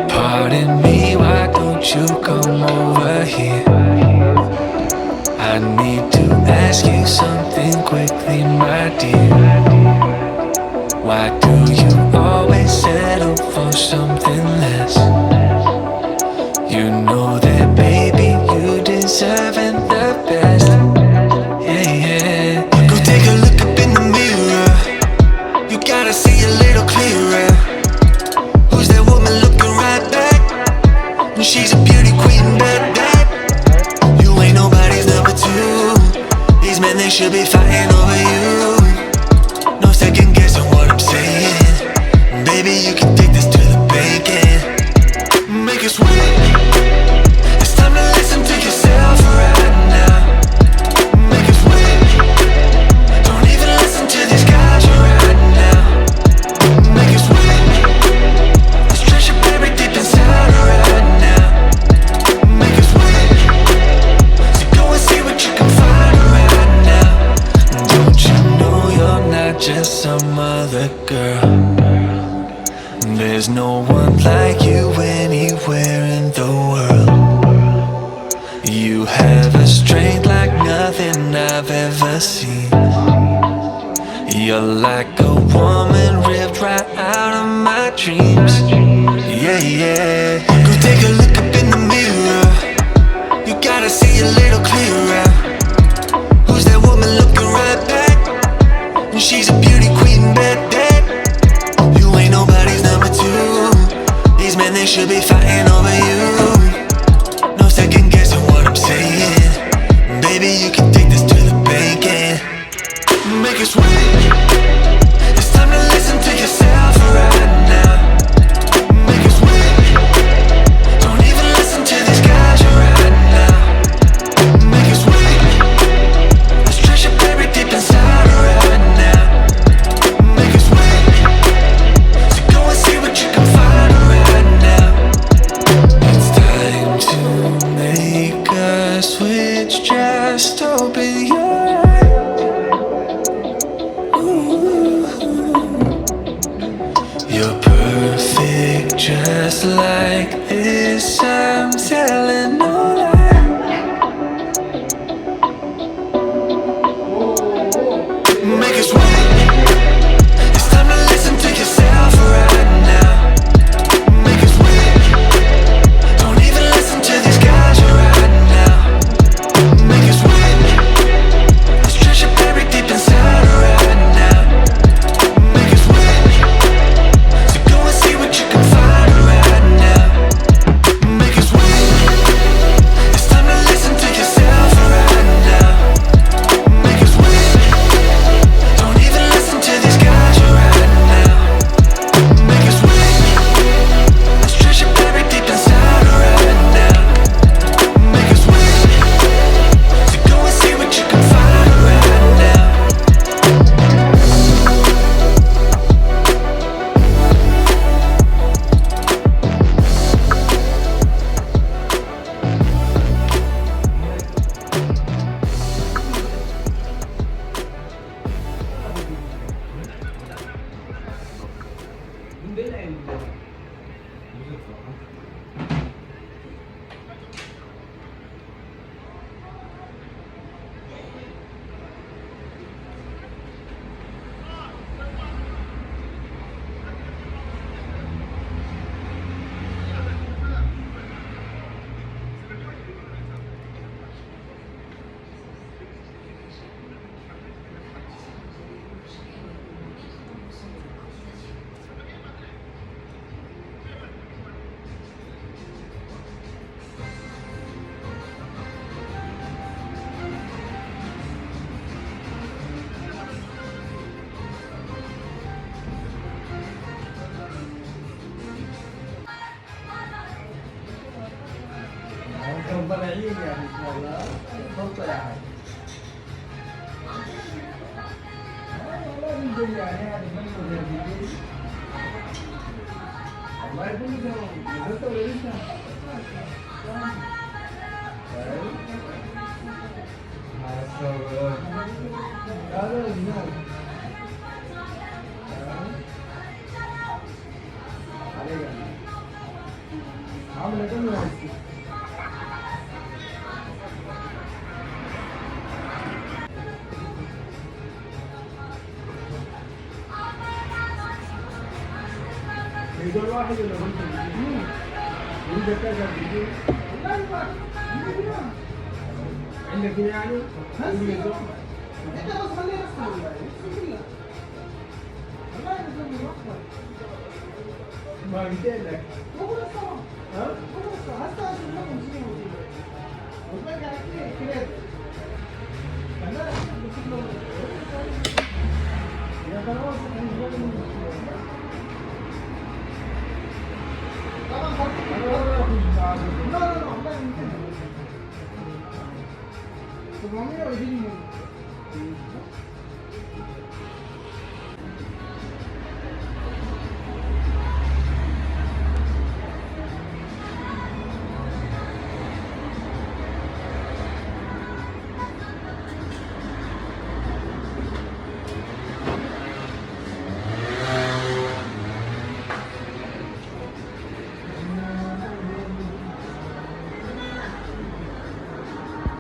Pardon me, why don't you come over here? I need to ask you something quickly, my dear. Why do you always settle for something less? You know that, baby, you deserving the best. Yeah, yeah. Go take a look up in the mirror. You gotta see a little clearer. Who's that woman looking right back? She's a beauty queen, bad. You ain't nobody's number two. These men, they should be fighting over you. No second guessing what I'm saying. Baby, you can take this to the bank and make it sweet. It's time to listen to yourself right now. Make it sweet. Don't even listen to these guys right now. Make it sweet. Let's treasure buried deep inside right now. Make it sweet. So go and see what you can find right now. Don't you know you're not just some other girl? There's no one like you anywhere in the world. You have a strength like nothing I've ever seen. You're like a woman ripped right out of my dreams. Yeah, yeah. Go take a look up in the mirror. You gotta see a little clearer. Who's that woman looking right back? She's a beauty queen, bad. You ain't nobody's number two. These men, they should be fighting over you. No second guessing what I'm saying. Baby, you can take this to the bank and make it sweet. It's time to listen to yourself right now. Make it sweet. Don't even listen to these guys right now. Make it sweet. Let's treasure buried deep inside right now. Make it sweet. So go and see what you can find right now. It's time to make a switch. Just open your eyes. Ooh. You're perfect just like this. I'm telling no lie. Make it sweet. It's time to listen to yourself right now. Make it sweet. Don't even listen to these guys right now. Make it sweet. Let's treasure buried deep inside right now. Make it sweet. So go and see what you can find right now. Make it sweet. It's time to listen to yourself right now. Make it sweet. Don't even listen to these guys right now. Make it sweet. Let's treasure buried deep inside right now. Make it sweet. So go and see what you can find right now. ربنا يعين يعني ان شاء الله فرصه يعني والله من جد يعني هذا من جد والله يكون نزلت ولا لسه؟ هذا الجنان عليك عامل كم واحد يقول واحد ولا عندك كذا فيديو عندك يعني انت بس خليه يصل والله ما قلت لك هو الصراحه ها هو الصراحه هسه اشوف لكم شنو وترجع كده لا يا خلاص طبعا لا والله 700 ويجيني